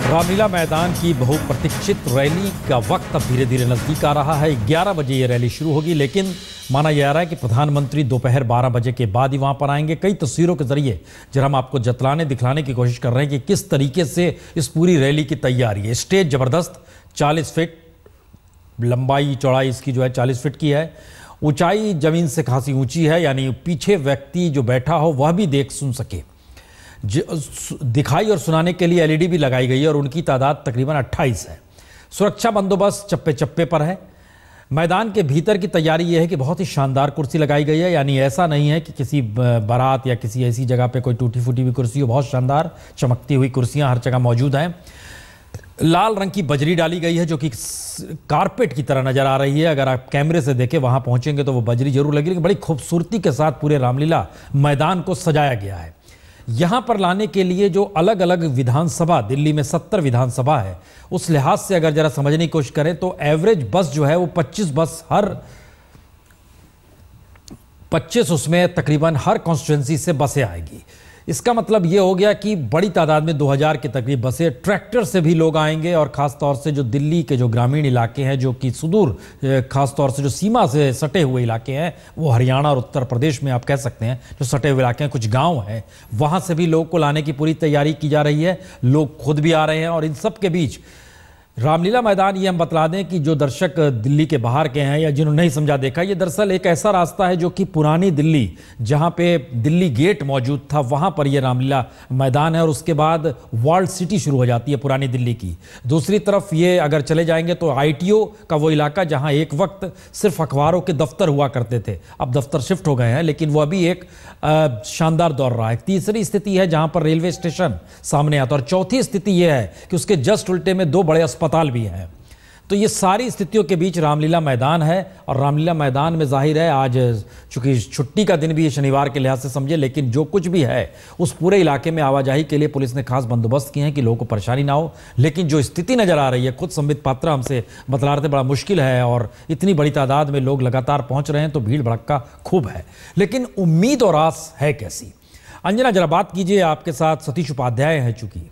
रामलीला मैदान की बहुप्रतीक्षित रैली का वक्त अब धीरे धीरे नजदीक आ रहा है। 11 बजे ये रैली शुरू होगी, लेकिन माना जा रहा है कि प्रधानमंत्री दोपहर 12 बजे के बाद ही वहां पर आएंगे। कई तस्वीरों के जरिए जरा हम आपको जतलाने दिखलाने की कोशिश कर रहे हैं कि किस तरीके से इस पूरी रैली की तैयारी है। स्टेज जबरदस्त, 40 फीट लंबाई चौड़ाई इसकी जो है 40 फीट की है। ऊंचाई जमीन से खासी ऊंची है, यानी पीछे व्यक्ति जो बैठा हो वह भी देख सुन सके। दिखाई और सुनाने के लिए एलईडी भी लगाई गई है और उनकी तादाद तकरीबन 28 है। सुरक्षा बंदोबस्त चप्पे चप्पे पर है। मैदान के भीतर की तैयारी यह है कि बहुत ही शानदार कुर्सी लगाई गई है, यानी ऐसा नहीं है कि किसी बारात या किसी ऐसी जगह पे कोई टूटी फूटी हुई कुर्सी हो। बहुत शानदार चमकती हुई कुर्सियां हर जगह मौजूद हैं। लाल रंग की बजरी डाली गई है जो कि कारपेट की तरह नजर आ रही है। अगर आप कैमरे से देखें, वहां पहुंचेंगे तो वो बजरी जरूर लगेगी, लेकिन बड़ी खूबसूरती के साथ पूरे रामलीला मैदान को सजाया गया है। यहां पर लाने के लिए जो अलग अलग विधानसभा, दिल्ली में 70 विधानसभा है, उस लिहाज से अगर जरा समझने की कोशिश करें तो एवरेज बस जो है वो 25 बस हर 25 उसमें तकरीबन हर कॉन्स्टिट्यूंसी से बसें आएगी। इसका मतलब ये हो गया कि बड़ी तादाद में 2000 के तकरीब बसें, ट्रैक्टर से भी लोग आएंगे और ख़ास तौर से जो दिल्ली के जो ग्रामीण इलाके हैं, जो कि सुदूर ख़ास तौर से जो सीमा से सटे हुए इलाके हैं, वो हरियाणा और उत्तर प्रदेश में आप कह सकते हैं जो सटे हुए इलाके हैं, कुछ गांव हैं, वहाँ से भी लोग को लाने की पूरी तैयारी की जा रही है। लोग खुद भी आ रहे हैं और इन सब के बीच रामलीला मैदान, ये हम बतला दें कि जो दर्शक दिल्ली के बाहर के हैं या जिन्होंने नहीं समझा देखा, ये दरअसल एक ऐसा रास्ता है जो कि पुरानी दिल्ली, जहां पे दिल्ली गेट मौजूद था, वहां पर ये रामलीला मैदान है और उसके बाद वर्ल्ड सिटी शुरू हो जाती है पुरानी दिल्ली की। दूसरी तरफ ये अगर चले जाएंगे तो आईटीओ का वो इलाका जहां एक वक्त सिर्फ अखबारों के दफ्तर हुआ करते थे, अब दफ्तर शिफ्ट हो गए हैं, लेकिन वो अभी एक शानदार दौर रहा है। तीसरी स्थिति है जहां पर रेलवे स्टेशन सामने आता है और चौथी स्थिति यह है कि उसके जस्ट उल्टे में 2 बड़े अस्पताल भी हैं। तो ये सारी स्थितियों के बीच रामलीला मैदान है और रामलीला मैदान में जाहिर है आज चूंकि छुट्टी का दिन भी है शनिवार के लिहाज से समझे, लेकिन जो कुछ भी है उस पूरे इलाके में आवाजाही के लिए पुलिस ने खास बंदोबस्त किए हैं कि लोगों को परेशानी ना हो। लेकिन जो स्थिति नजर आ रही है, खुद संबित पात्रा हमसे बतला रहे थे, बड़ा मुश्किल है और इतनी बड़ी तादाद में लोग लगातार पहुंच रहे हैं तो भीड़ भड़क्का खूब है। लेकिन उम्मीद और आस है कैसी? अंजना जरा बात कीजिए, आपके साथ सतीश उपाध्याय है। चूंकि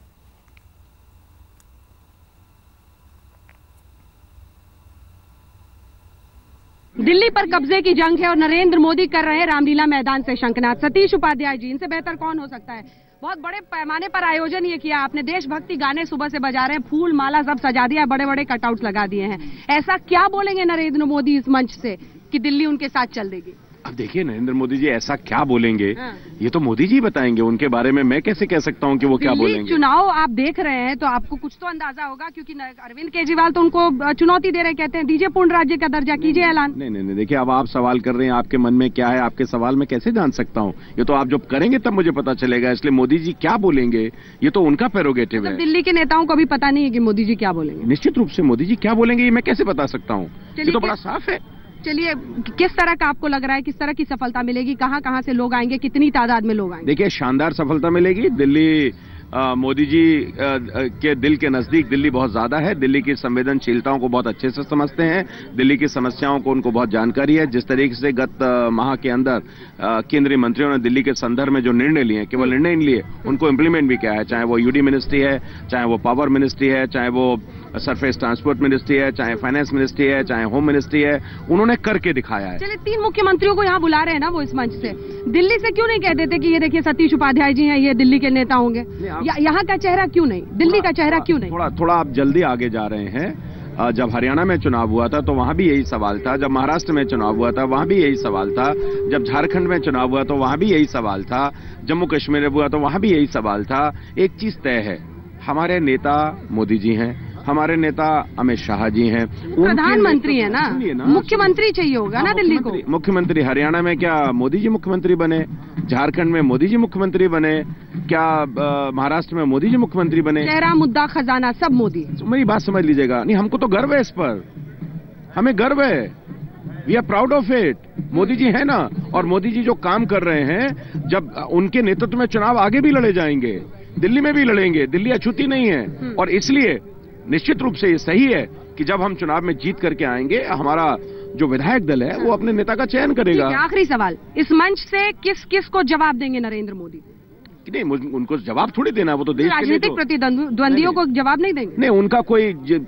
दिल्ली पर कब्जे की जंग है और नरेंद्र मोदी कर रहे हैं रामलीला मैदान से शंखनाद। सतीश उपाध्याय जी, इनसे बेहतर कौन हो सकता है? बहुत बड़े पैमाने पर आयोजन ये किया आपने, देशभक्ति गाने सुबह से बजा रहे हैं, फूल माला सब सजा दिया, बड़े बड़े कटआउट लगा दिए हैं। ऐसा क्या बोलेंगे नरेंद्र मोदी इस मंच से कि दिल्ली उनके साथ चल देगी? अब देखिए नरेंद्र मोदी जी ऐसा क्या बोलेंगे, ये तो मोदी जी बताएंगे। उनके बारे में मैं कैसे कह सकता हूँ कि वो क्या बोलेंगे? चुनाव आप देख रहे हैं तो आपको कुछ तो अंदाजा होगा, क्योंकि अरविंद केजरीवाल तो उनको चुनौती दे रहे, कहते हैं दीजिए पूर्ण राज्य का दर्जा, कीजिए ऐलान। नहीं, देखिए अब आप सवाल कर रहे हैं, आपके मन में क्या है, आपके सवाल में कैसे जान सकता हूँ? ये तो आप जब करेंगे तब मुझे पता चलेगा। इसलिए मोदी जी क्या बोलेंगे ये तो उनका प्रेरोगेटिव है। दिल्ली के नेताओं को भी पता नहीं है कि मोदी जी क्या बोलेंगे? निश्चित रूप से मोदी जी क्या बोलेंगे ये मैं कैसे बता सकता हूँ? ये तो बड़ा साफ है। चलिए, किस तरह का आपको लग रहा है, किस तरह की सफलता मिलेगी, कहाँ कहाँ से लोग आएंगे, कितनी तादाद में लोग आएंगे? देखिए शानदार सफलता मिलेगी। दिल्ली मोदी जी के दिल के नजदीक दिल्ली बहुत ज्यादा है। दिल्ली की संवेदनशीलताओं को बहुत अच्छे से समझते हैं, दिल्ली की समस्याओं को उनको बहुत जानकारी है। जिस तरीके से गत माह के अंदर केंद्रीय मंत्रियों ने दिल्ली के संदर्भ में जो निर्णय लिए, केवल निर्णय नहीं लिए, उनको इंप्लीमेंट भी किया है। चाहे वो यूडी मिनिस्ट्री है, चाहे वो पावर मिनिस्ट्री है, चाहे वो सरफेस ट्रांसपोर्ट मिनिस्ट्री है, चाहे फाइनेंस मिनिस्ट्री है, चाहे होम मिनिस्ट्री है, उन्होंने करके दिखाया है। चलिए, 3 मुख्यमंत्रियों को यहाँ बुला रहे हैं ना वो इस मंच से, दिल्ली से क्यों नहीं कह देते कि ये देखिए सतीश उपाध्याय जी हैं, ये दिल्ली के नेता होंगे? यहाँ का चेहरा क्यों नहीं, दिल्ली का चेहरा क्यों नहीं? थोड़ा आप जल्दी आगे जा रहे हैं। जब हरियाणा में चुनाव हुआ था तो वहां भी यही सवाल था, जब महाराष्ट्र में चुनाव हुआ था वहां भी यही सवाल था, जब झारखंड में चुनाव हुआ तो वहां भी यही सवाल था, जम्मू कश्मीर में हुआ तो वहां भी यही सवाल था। एक चीज तय है, हमारे नेता मोदी जी हैं, हमारे नेता अमित शाह जी हैं, प्रधानमंत्री है ना, मुख्यमंत्री चाहिए होगा ना दिल्ली को। मुख्यमंत्री हरियाणा में क्या मोदी जी मुख्यमंत्री बने? झारखंड में मोदी जी मुख्यमंत्री बने? क्या महाराष्ट्र में मोदी जी मुख्यमंत्री बने? चेहरा, मुद्दा, खजाना सब मोदी। मेरी बात समझ लीजिएगा। नहीं, हमको तो गर्व है इस पर, हमें गर्व है, we are proud of it. Modi ji है ना, और मोदी जी जो काम कर रहे हैं, जब उनके नेतृत्व में चुनाव आगे भी लड़े जाएंगे, दिल्ली में भी लड़ेंगे, दिल्ली अछूती नहीं है। और इसलिए निश्चित रूप से ये सही है कि जब हम चुनाव में जीत करके आएंगे, हमारा जो विधायक दल है वो अपने नेता का चयन करेगा। आखिरी सवाल, इस मंच से किस किस को जवाब देंगे नरेंद्र मोदी? नहीं, उनको जवाब थोड़ी देना, वो तो देश के लिए राजनीतिक प्रतिद्वंदियों को जवाब नहीं देंगे। नहीं,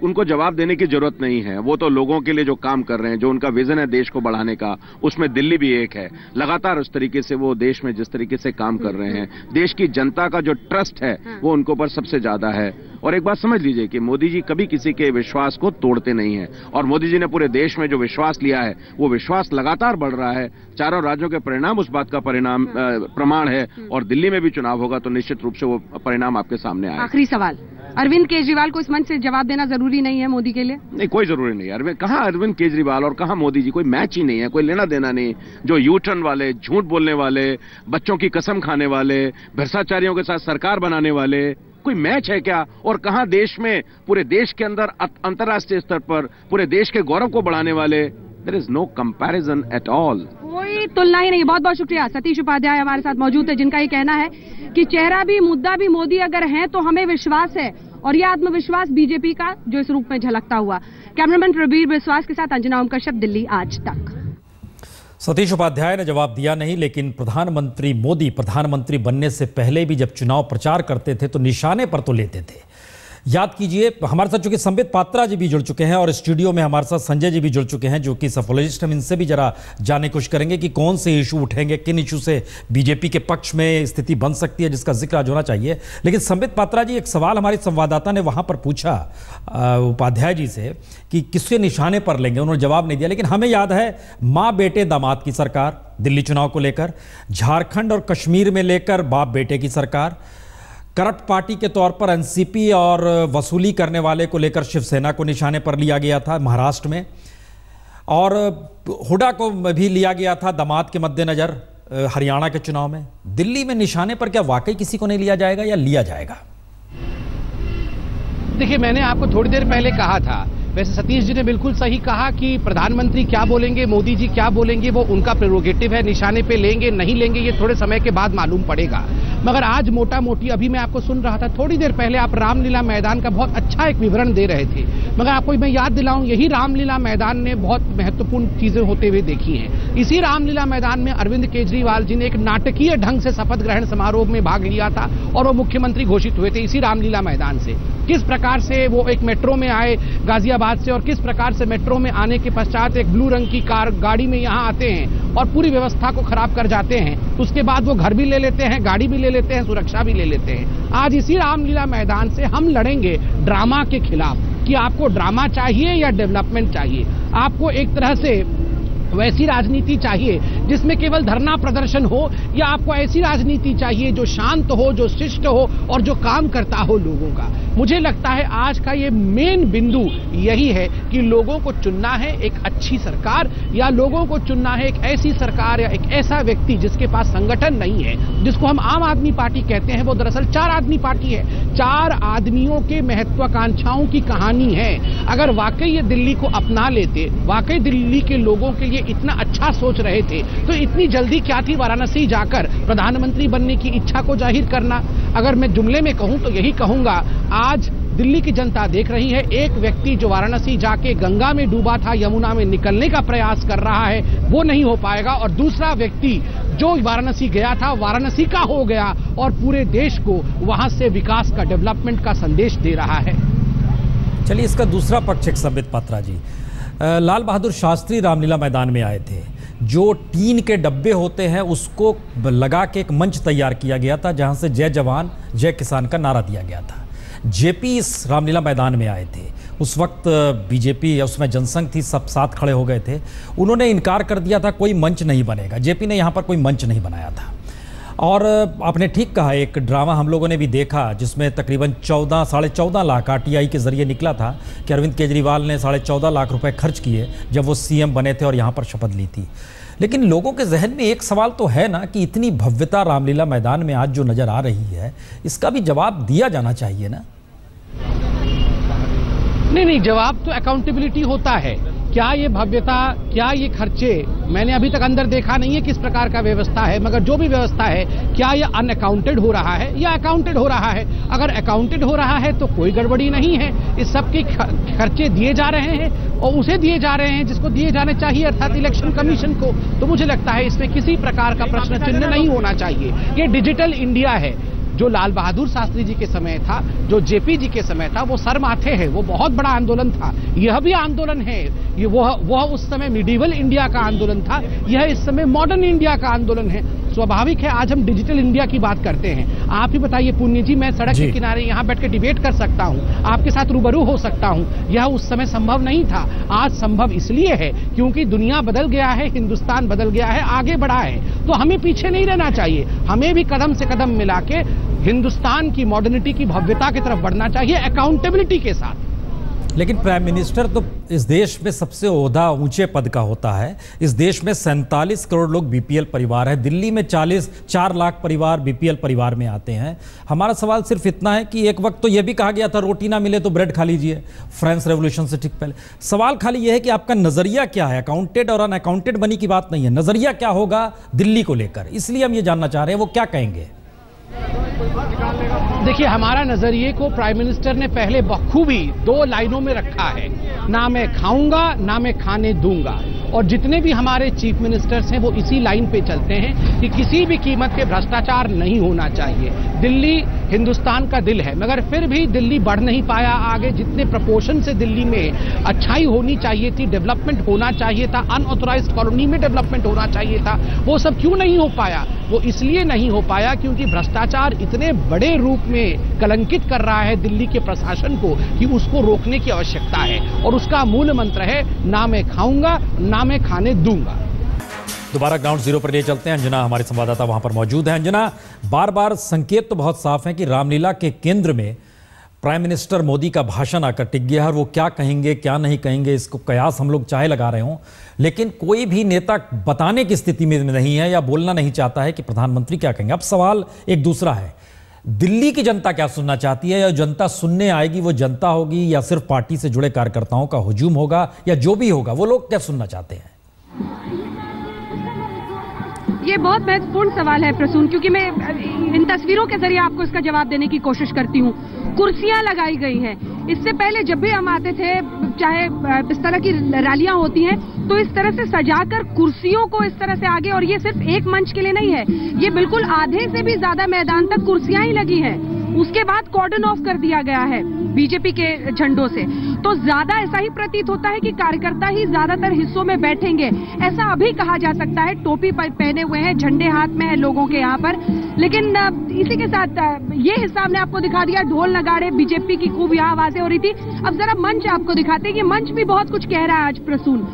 उनको जवाब देने की जरूरत नहीं है। वो तो लोगों के लिए जो काम कर रहे हैं, जो उनका विजन है देश को बढ़ाने का, उसमें दिल्ली भी एक है। लगातार उस तरीके से वो देश में जिस तरीके से काम कर रहे हैं, देश की जनता का जो ट्रस्ट है वो उनको पर सबसे ज्यादा है। और एक बात समझ लीजिए कि मोदी जी कभी किसी के विश्वास को तोड़ते नहीं है, और मोदी जी ने पूरे देश में जो विश्वास लिया है वो विश्वास लगातार बढ़ रहा है। चारों राज्यों के परिणाम उस बात का प्रमाण है, और दिल्ली में भी चुनाव होगा तो निश्चित रूप से वो परिणाम आपके सामने आएगा। आखिरी सवाल, अरविंद केजरीवाल को इस मंच से जवाब देना जरूरी नहीं है मोदी के लिए? नहीं, कोई जरूरी नहीं है। कहाँ अरविंद केजरीवाल और कहाँ मोदी जी, कोई मैच ही नहीं है, कोई लेना देना नहीं। जो यू टर्न वाले, झूठ बोलने वाले, बच्चों की कसम खाने वाले, भ्रष्टाचारियों के साथ सरकार बनाने वाले, कोई मैच है क्या? और कहां देश में, पूरे देश के अंदर, अंतर्राष्ट्रीय स्तर पर पूरे देश के गौरव को बढ़ाने वाले? There is no comparison at all. कोई तुलना ही नहीं। बहुत बहुत शुक्रिया। सतीश उपाध्याय हमारे साथ मौजूद है, जिनका ये कहना है कि चेहरा भी मुद्दा भी मोदी अगर हैं तो हमें विश्वास है, और यह आत्मविश्वास बीजेपी का जो इस रूप में झलकता हुआ। कैमरामैन प्रवीर विश्वास के साथ अंजना ओम कश्यप, दिल्ली आज तक। सतीश उपाध्याय ने जवाब दिया नहीं, लेकिन प्रधानमंत्री मोदी प्रधानमंत्री बनने से पहले भी जब चुनाव प्रचार करते थे तो निशाने पर तो लेते थे। याद कीजिए, हमारे साथ चूंकि संबित पात्रा जी भी जुड़ चुके हैं और स्टूडियो में हमारे साथ संजय जी भी जुड़ चुके हैं जो कि सफोलॉजिस्ट। हम इनसे भी जरा जानने की कोशिश करेंगे कि कौन से इशू उठेंगे, किन इशू से बीजेपी के पक्ष में स्थिति बन सकती है जिसका जिक्र आज होना चाहिए। लेकिन संबित पात्रा जी, एक सवाल हमारी संवाददाता ने वहां पर पूछा उपाध्याय जी से कि किसके निशाने पर लेंगे, उन्होंने जवाब नहीं दिया। लेकिन हमें याद है माँ बेटे दामाद की सरकार दिल्ली चुनाव को लेकर, झारखंड और कश्मीर में लेकर बाप बेटे की सरकार, करप्ट पार्टी के तौर पर एनसीपी और वसूली करने वाले को लेकर शिवसेना को निशाने पर लिया गया था महाराष्ट्र में, और हुड्डा को भी लिया गया था दामाद के मद्देनजर हरियाणा के चुनाव में। दिल्ली में निशाने पर क्या वाकई किसी को नहीं लिया जाएगा या लिया जाएगा? देखिए, मैंने आपको थोड़ी देर पहले कहा था, वैसे सतीश जी ने बिल्कुल सही कहा कि प्रधानमंत्री क्या बोलेंगे, मोदी जी क्या बोलेंगे, वो उनका प्रेरोगेटिव है। निशाने पे लेंगे नहीं लेंगे ये थोड़े समय के बाद मालूम पड़ेगा। मगर आज मोटा मोटी, अभी मैं आपको सुन रहा था थोड़ी देर पहले, आप रामलीला मैदान का बहुत अच्छा एक विवरण दे रहे थे। मगर आपको मैं याद दिलाऊं, यही रामलीला मैदान ने बहुत महत्वपूर्ण चीजें होते हुए देखी हैं। इसी रामलीला मैदान में अरविंद केजरीवाल जी ने एक नाटकीय ढंग से शपथ ग्रहण समारोह में भाग लिया था और वो मुख्यमंत्री घोषित हुए थे इसी रामलीला मैदान से। किस प्रकार से वो एक मेट्रो में आए गाजियाबाद से, और किस प्रकार से मेट्रो में आने के पश्चात एक ब्लू रंग की कार गाड़ी में यहाँ आते हैं और पूरी व्यवस्था को खराब कर जाते हैं। उसके बाद वो घर भी ले लेते हैं, गाड़ी भी ले लेते हैं, सुरक्षा भी ले लेते हैं। आज इसी रामलीला मैदान से हम लड़ेंगे ड्रामा के खिलाफ कि आपको ड्रामा चाहिए या डेवलपमेंट चाहिए। आपको एक तरह से वैसी राजनीति चाहिए जिसमें केवल धरना प्रदर्शन हो, या आपको ऐसी राजनीति चाहिए जो शांत हो, जो शिष्ट हो और जो काम करता हो लोगों का। मुझे लगता है आज का ये मेन बिंदु यही है कि लोगों को चुनना है एक अच्छी सरकार, या लोगों को चुनना है एक ऐसी सरकार या एक ऐसा व्यक्ति जिसके पास संगठन नहीं है, जिसको हम आम आदमी पार्टी कहते हैं। वो दरअसल 4 आदमी पार्टी है, 4 आदमियों के महत्वाकांक्षाओं की कहानी है। अगर वाकई ये दिल्ली को अपना लेते, वाकई दिल्ली के लोगों के लिए इतना अच्छा सोच रहे थे, तो इतनी जल्दी क्या थी वाराणसी जाकर प्रधानमंत्री बनने की इच्छा को जाहिर करना। अगर मैं जुमले में कहूं तो यही कहूंगा, आज दिल्ली की जनता देख रही है, एक व्यक्ति जो वाराणसी जाके गंगा में डूबा था, यमुना में निकलने का प्रयास कर रहा है, वो नहीं हो पाएगा। और दूसरा व्यक्ति जो वाराणसी गया था, वाराणसी का हो गया और पूरे देश को वहां से विकास का, डेवलपमेंट का संदेश दे रहा है। चलिए, इसका दूसरा पक्ष एक संबित पात्रा जी, लाल बहादुर शास्त्री रामलीला मैदान में आए थे। जो टीन के डब्बे होते हैं उसको लगा के एक मंच तैयार किया गया था जहां से जय जवान जय किसान का नारा दिया गया था। जेपी इस रामलीला मैदान में आए थे। उस वक्त बीजेपी, उसमें जनसंघ थी, सब साथ खड़े हो गए थे। उन्होंने इनकार कर दिया था कोई मंच नहीं बनेगा। जेपी ने यहाँ पर कोई मंच नहीं बनाया था। और आपने ठीक कहा, एक ड्रामा हम लोगों ने भी देखा जिसमें तकरीबन 14.5 लाख आरटीआई के जरिए निकला था कि अरविंद केजरीवाल ने 14.5 लाख रुपए खर्च किए जब वो सीएम बने थे और यहाँ पर शपथ ली थी। लेकिन लोगों के जहन में एक सवाल तो है ना कि इतनी भव्यता रामलीला मैदान में आज जो नजर आ रही है, इसका भी जवाब दिया जाना चाहिए ना? नहीं, जवाब तो अकाउंटेबिलिटी होता है। क्या ये भव्यता, क्या ये खर्चे, मैंने अभी तक अंदर देखा नहीं है किस प्रकार का व्यवस्था है, मगर जो भी व्यवस्था है, क्या ये अनअकाउंटेड हो रहा है या अकाउंटेड हो रहा है? अगर अकाउंटेड हो रहा है तो कोई गड़बड़ी नहीं है। इस सब के खर्चे दिए जा रहे हैं और उसे दिए जा रहे हैं जिसको दिए जाने चाहिए, अर्थात इलेक्शन कमीशन को। तो मुझे लगता है इसमें किसी प्रकार का प्रश्न चिन्ह नहीं होना चाहिए। ये डिजिटल इंडिया है। जो लाल बहादुर शास्त्री जी के समय था, जो जेपी जी के समय था, वो सर माथे है, वो बहुत बड़ा आंदोलन था। यह भी आंदोलन है, ये वह उस समय मिडिवल इंडिया का आंदोलन था, यह इस समय मॉडर्न इंडिया का आंदोलन है। स्वाभाविक है आज हम डिजिटल इंडिया की बात करते हैं। आप ही बताइए पुण्य जी, मैं सड़क के किनारे यहां बैठ के डिबेट कर सकता हूं, आपके साथ रूबरू हो सकता हूं, यह उस समय संभव नहीं था। आज संभव इसलिए है क्योंकि दुनिया बदल गया है, हिंदुस्तान बदल गया है, आगे बढ़ा है। तो हमें पीछे नहीं रहना चाहिए, हमें भी कदम से कदम मिला के हिंदुस्तान की मॉडर्निटी की भव्यता की तरफ बढ़ना चाहिए, अकाउंटेबिलिटी के साथ। लेकिन प्राइम मिनिस्टर तो इस देश में सबसे ओहदा ऊंचे पद का होता है। इस देश में 47 करोड़ लोग बीपीएल परिवार है। दिल्ली में 4 लाख परिवार बीपीएल परिवार में आते हैं। हमारा सवाल सिर्फ इतना है कि एक वक्त तो यह भी कहा गया था रोटी ना मिले तो ब्रेड खा लीजिए, फ्रेंच रेवोल्यूशन से ठीक पहले। सवाल खाली यह है कि आपका नजरिया क्या है। अकाउंटेड और अनअकाउंटेड मनी की बात नहीं है, नजरिया क्या होगा दिल्ली को लेकर, इसलिए हम ये जानना चाह रहे हैं वो क्या कहेंगे। देखिए, हमारा नजरिए को प्राइम मिनिस्टर ने पहले बखूबी 2 लाइनों में रखा है, ना मैं खाऊंगा ना मैं खाने दूंगा। और जितने भी हमारे चीफ मिनिस्टर्स हैं वो इसी लाइन पे चलते हैं कि किसी भी कीमत पे भ्रष्टाचार नहीं होना चाहिए। दिल्ली हिंदुस्तान का दिल है, मगर फिर भी दिल्ली बढ़ नहीं पाया आगे। जितने प्रपोर्शन से दिल्ली में अच्छाई होनी चाहिए थी, डेवलपमेंट होना चाहिए था, अनऑथोराइज्ड कॉलोनी में डेवलपमेंट होना चाहिए था, वो सब क्यों नहीं हो पाया? वो इसलिए नहीं हो पाया क्योंकि भ्रष्टाचार इतने बड़े रूप में कलंकित कर रहा है दिल्ली के प्रशासन को कि उसको रोकने की आवश्यकता है। और उसका मूल मंत्र है ना मैं खाऊंगा ना मैं खाने दूंगा। दोबारा ग्राउंड जीरो पर ले चलते हैं। अंजना हमारे संवाददाता वहां पर मौजूद है। अंजना, बार बार संकेत तो बहुत साफ है कि रामलीला के केंद्र में प्राइम मिनिस्टर मोदी का भाषण आकर टिक गया है और वो क्या कहेंगे क्या नहीं कहेंगे इसको कयास हम लोग चाहे लगा रहे हों, लेकिन कोई भी नेता बताने की स्थिति में नहीं है या बोलना नहीं चाहता है कि प्रधानमंत्री क्या कहेंगे। अब सवाल एक दूसरा है, दिल्ली की जनता क्या सुनना चाहती है? या जनता सुनने आएगी वो जनता होगी या सिर्फ पार्टी से जुड़े कार्यकर्ताओं का हुजूम होगा या जो भी होगा, वो लोग क्या सुनना चाहते हैं? ये बहुत महत्वपूर्ण सवाल है प्रसून, क्योंकि मैं इन तस्वीरों के जरिए आपको इसका जवाब देने की कोशिश करती हूँ। कुर्सियां लगाई गई हैं। इससे पहले जब भी हम आते थे, चाहे इस तरह की रैलियां होती हैं, तो इस तरह से सजाकर कुर्सियों को इस तरह से आगे, और ये सिर्फ एक मंच के लिए नहीं है, ये बिल्कुल आधे से भी ज्यादा मैदान तक कुर्सियां ही लगी हैं। उसके बाद कॉर्डन ऑफ कर दिया गया है बीजेपी के झंडों से। तो ज्यादा ऐसा ही प्रतीत होता है कि कार्यकर्ता ही ज्यादातर हिस्सों में बैठेंगे, ऐसा अभी कहा जा सकता है। टोपी पहने हुए हैं, झंडे हाथ में है लोगों के यहाँ पर। लेकिन इसी के साथ ये हिस्सा हमने आपको दिखा दिया, ढोल नगाड़े, बीजेपी की खूब यहाँ आवाजें हो रही थी। अब जरा मंच आपको दिखाते हैं कि मंच भी बहुत कुछ कह रहा है आज प्रसून।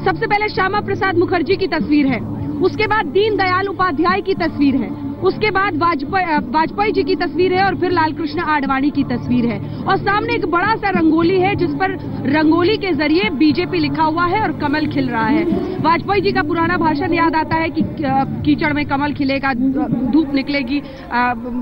सबसे पहले श्यामा प्रसाद मुखर्जी की तस्वीर है, उसके बाद दीनदयाल उपाध्याय की तस्वीर है, उसके बाद वाजपेयी जी की तस्वीर है, और फिर लालकृष्ण आडवाणी की तस्वीर है। और सामने एक बड़ा सा रंगोली है जिस पर रंगोली के जरिए बीजेपी लिखा हुआ है और कमल खिल रहा है। वाजपेयी जी का पुराना भाषण याद आता है कि कीचड़ में कमल खिलेगा, धूप निकलेगी,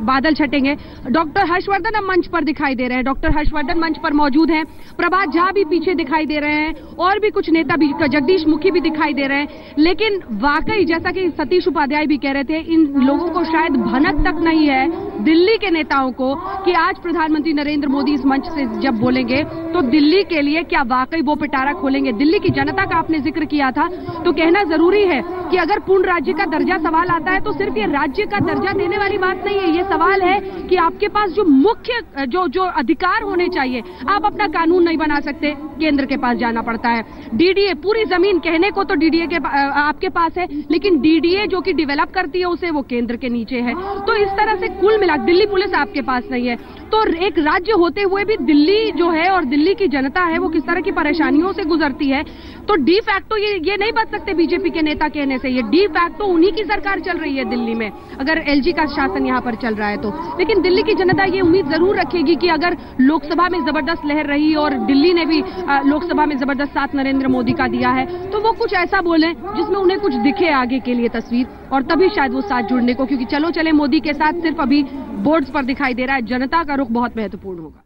बादल छटेंगे। डॉक्टर हर्षवर्धन अब मंच पर दिखाई दे रहे हैं, डॉक्टर हर्षवर्धन मंच पर मौजूद हैं। प्रभात झा भी पीछे दिखाई दे रहे हैं, और भी कुछ नेता भी, जगदीश मुखी भी दिखाई दे रहे हैं। लेकिन वाकई जैसा कि सतीश उपाध्याय भी कह रहे थे, इन लोगों को शायद भनक तक नहीं है दिल्ली के नेताओं को कि आज प्रधानमंत्री नरेंद्र मोदी इस मंच से जब बोलेंगे तो दिल्ली के लिए क्या वाकई वो पिटारा खोलेंगे। दिल्ली की जनता का आपने जिक्र किया था, तो कहना जरूरी है कि अगर पूर्ण राज्य का दर्जा सवाल आता है तो सिर्फ ये राज्य का दर्जा देने वाली बात नहीं है। ये सवाल है कि आपके पास जो मुख्य जो अधिकार होने चाहिए, आप अपना कानून नहीं बना सकते, केंद्र के पास जाना पड़ता है। डीडीए, पूरी जमीन कहने को तो डीडीए के आपके पास है, लेकिन डीडीए जो कि डेवलप करती है उसे वो केंद्र के नीचे है। तो इस तरह से कुल मिला दिल्ली पुलिस आपके पास नहीं है। तो एक राज्य होते हुए भी दिल्ली जो है और दिल्ली की जनता है वो किस तरह की परेशानियों से गुजरती है। तो डी फैक्टो ये नहीं बच सकते बीजेपी के नेता कहने से, ये डी फैक्टो उन्हीं की सरकार चल रही है दिल्ली में, अगर एलजी का शासन यहां पर चल रहा है तो। लेकिन दिल्ली की जनता ये उम्मीद जरूर रखेगी कि अगर लोकसभा में जबरदस्त लहर रही और दिल्ली ने भी लोकसभा में जबरदस्त साथ नरेंद्र मोदी का दिया है, तो वो कुछ ऐसा बोले जिसमें उन्हें कुछ दिखे आगे के लिए तस्वीर, और तभी शायद वो साथ जुड़ने को, क्योंकि चलो चले मोदी के साथ सिर्फ अभी बोर्ड्स पर दिखाई दे रहा है, जनता का रुख बहुत महत्वपूर्ण होगा।